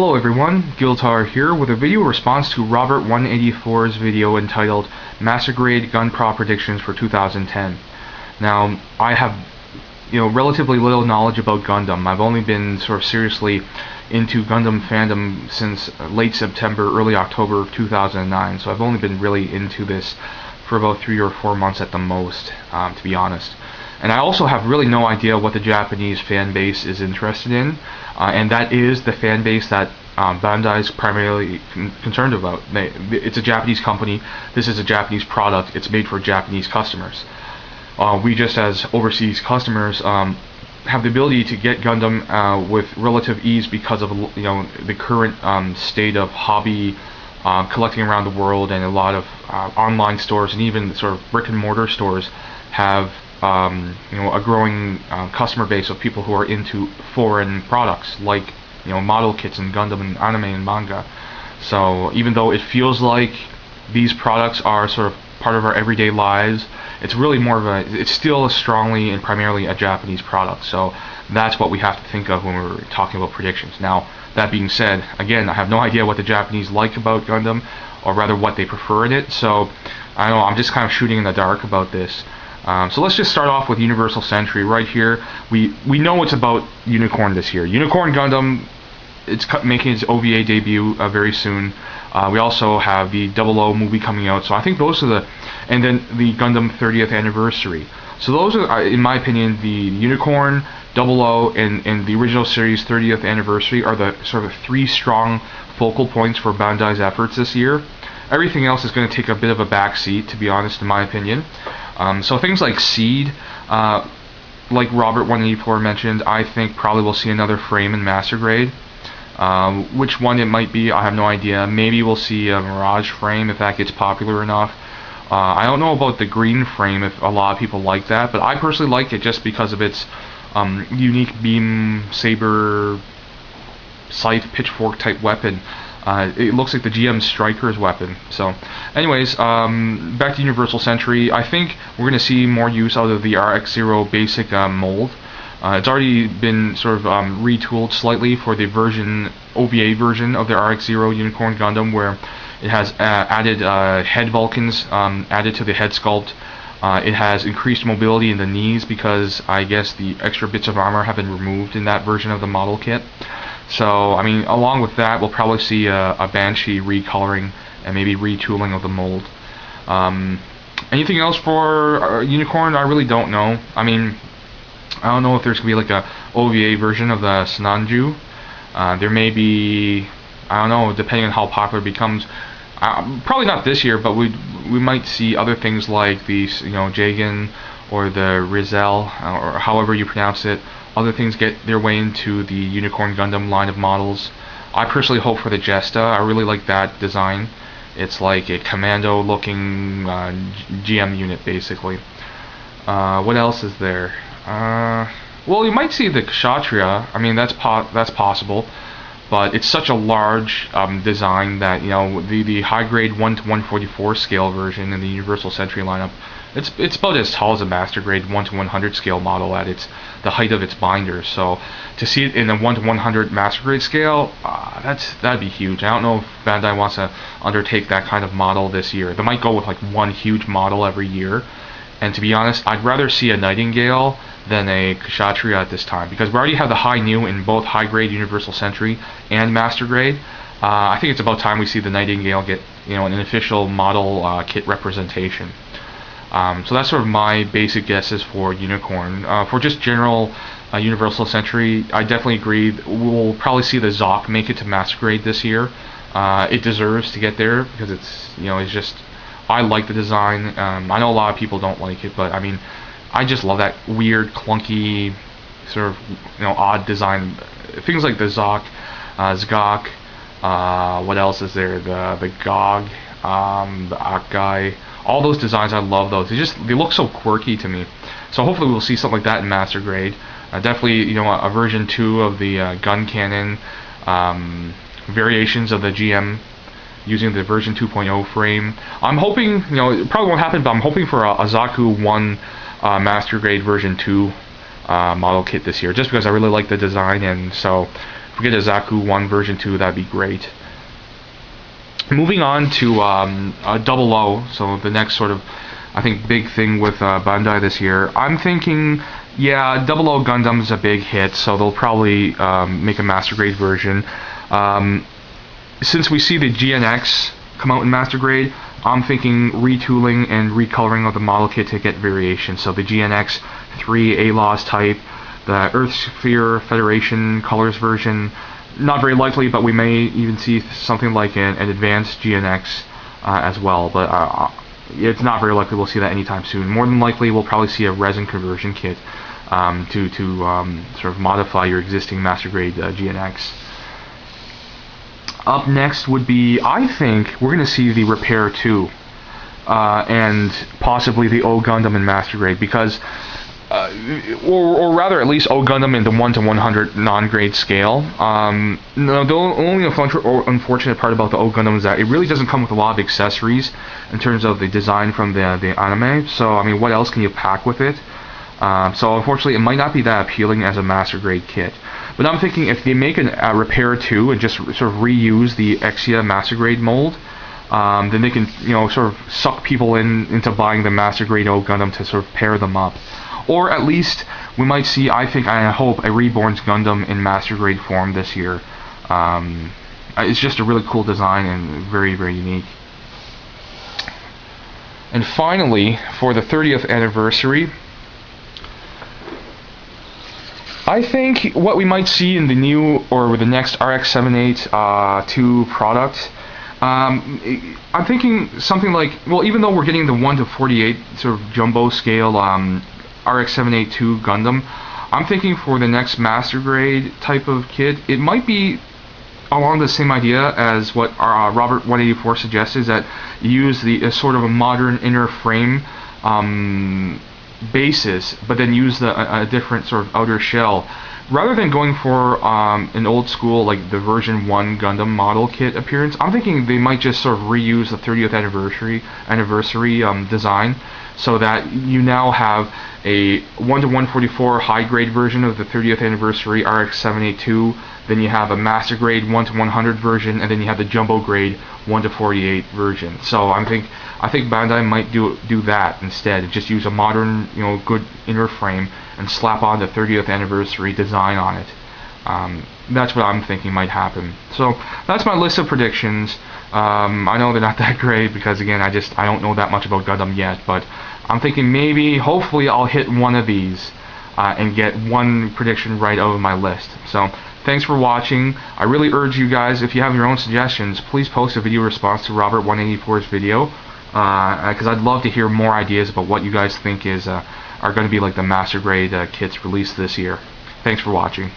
Hello everyone, Giltar here with a video response to Robert 184's video entitled Master Grade Gunpra Predictions for 2010. Now, I have relatively little knowledge about Gundam. I've only been sort of seriously into Gundam fandom since late September, early October of 2009, so I've only been really into this for about 3 or 4 months at the most, to be honest. And I also have really no idea what the Japanese fan base is interested in, and that is the fan base that Bandai is primarily concerned about. It's a Japanese company, this is a Japanese product, it's made for Japanese customers. We just as overseas customers have the ability to get Gundam with relative ease because of the current state of hobby collecting around the world, and a lot of online stores and even sort of brick and mortar stores have a growing customer base of people who are into foreign products like model kits and Gundam and anime and manga. So even though it feels like these products are sort of part of our everyday lives, it's really more of it's still strongly and primarily a Japanese product. So that's what we have to think of when we're talking about predictions. Now, that being said, again, I have no idea what the Japanese like about Gundam, or rather what they prefer in it, so I don't know, I'm just kind of shooting in the dark about this. So let's just start off with Universal Century right here. We know it's about Unicorn this year. Unicorn Gundam, it's making its OVA debut very soon. We also have the 00 movie coming out, so I think those are and then the Gundam 30th anniversary. So those are, in my opinion, the Unicorn, 00, and the original series 30th anniversary are the sort of 3 strong focal points for Bandai's efforts this year. Everything else is going to take a bit of a backseat, to be honest, in my opinion. So things like Seed, like Robert 184 mentioned, I think probably we'll see another frame in Master Grade. Which one it might be, I have no idea. Maybe we'll see a Mirage frame if that gets popular enough. I don't know about the green frame, if a lot of people like that, but I personally like it just because of its unique beam saber scythe pitchfork type weapon. It looks like the GM Striker's weapon. So anyways, back to Universal Century. I think we're going to see more use out of the RX-0 basic mold. It's already been sort of retooled slightly for the OVA version of the RX-0 Unicorn Gundam, where it has added head Vulcans added to the head sculpt. It has increased mobility in the knees because I guess the extra bits of armor have been removed in that version of the model kit. So, I mean, along with that, we'll probably see a Banshee recoloring and maybe retooling of the mold. Anything else for Unicorn? I really don't know. I mean, I don't know if there's going to be like a OVA version of the Sananju. There may be, I don't know, depending on how popular it becomes. Probably not this year, but we might see other things like the Jagan or the Rizal, or however you pronounce it. Other things get their way into the Unicorn Gundam line of models. I personally hope for the Jesta. I really like that design. It's like a commando-looking GM unit, basically. What else is there? Well, you might see the Kshatriya. I mean, that's possible, but it's such a large design that the high grade 1 to 144 scale version in the Universal Century lineup, it's about as tall as a Master Grade 1 to 100 scale model at the height of its binder. So to see it in a 1 to 100 Master Grade scale, that'd be huge. I don't know if Bandai wants to undertake that kind of model this year. They might go with like one huge model every year. And to be honest, I'd rather see a Nightingale than a Kshatriya at this time, because we already have the High Nu in both High Grade Universal Century and Master Grade. I think it's about time we see the Nightingale get an official model kit representation. So that's sort of my basic guesses for Unicorn. For just general Universal Century, I definitely agree. We'll probably see the Zoc make it to Master Grade this year. It deserves to get there because it's just, I like the design. I know a lot of people don't like it, but I mean, I just love that weird, clunky, sort of odd design. Things like the Zoc, Zgok. What else is there? The Gog, the Akai. All those designs, I love those. They look so quirky to me. So hopefully we'll see something like that in Master Grade. Definitely, a version 2 of the gun cannon, variations of the GM using the version 2.0 frame. I'm hoping, it probably won't happen, but I'm hoping for a Zaku 1 Master Grade version 2 model kit this year, just because I really like the design, and so if we get a Zaku 1 version 2, that'd be great. Moving on to Double O, so the next sort of, I think, big thing with Bandai this year. I'm thinking, yeah, Double O Gundam's a big hit, so they'll probably make a Master Grade version. Since we see the GNX come out in Master Grade, I'm thinking retooling and recoloring of the model kit to get variation. So the GNX 3 ALOS type, the Earth Sphere Federation colors version, not very likely, but we may even see something like an advanced GNX as well. But it's not very likely we'll see that anytime soon. More than likely, we'll probably see a resin conversion kit to sort of modify your existing Master Grade GNX. Up next would be, I think, we're going to see the Repair 2 and possibly the O Gundam in Master Grade, because or rather, at least O Gundam in the 1 to 100 non-grade scale. No, the only unfortunate part about the O Gundam is that it really doesn't come with a lot of accessories in terms of the design from the anime. So, I mean, what else can you pack with it? So, unfortunately, it might not be that appealing as a Master Grade kit. But I'm thinking if they make a Repair 2 and just sort of reuse the Exia Master Grade mold, then they can, sort of suck people into buying the Master Grade O Gundam to sort of pair them up. Or at least we might see, I think, I hope, a Reborn's Gundam in Master Grade form this year. It's just a really cool design and very, very unique. And finally, for the 30th anniversary, I think what we might see in the new or the next RX-78-2 product, I'm thinking something like, well, even though we're getting the 1 to 48 sort of jumbo scale RX-782 Gundam, I'm thinking for the next Master Grade type of kit, it might be along the same idea as what Robert 184 suggests, is that you use the sort of a modern inner frame basis, but then use a different sort of outer shell. Rather than going for an old school, like the version 1 Gundam model kit appearance, I'm thinking they might just sort of reuse the 30th anniversary design, so that you now have a 1 to 144 high grade version of the 30th anniversary RX-782, then you have a Master Grade 1 to 100 version, and then you have the jumbo grade 1 to 48 version. So I think Bandai might do that instead. Just use a modern, good inner frame and slap on the 30th anniversary design on it. That's what I'm thinking might happen. So that's my list of predictions. I know they're not that great because, again, I don't know that much about Gundam yet, but I'm thinking maybe, hopefully, I'll hit one of these and get one prediction right out of my list. So thanks for watching. I really urge you guys, if you have your own suggestions, please post a video response to Robert 184's video, because I'd love to hear more ideas about what you guys think are going to be like the Master Grade kits released this year. Thanks for watching.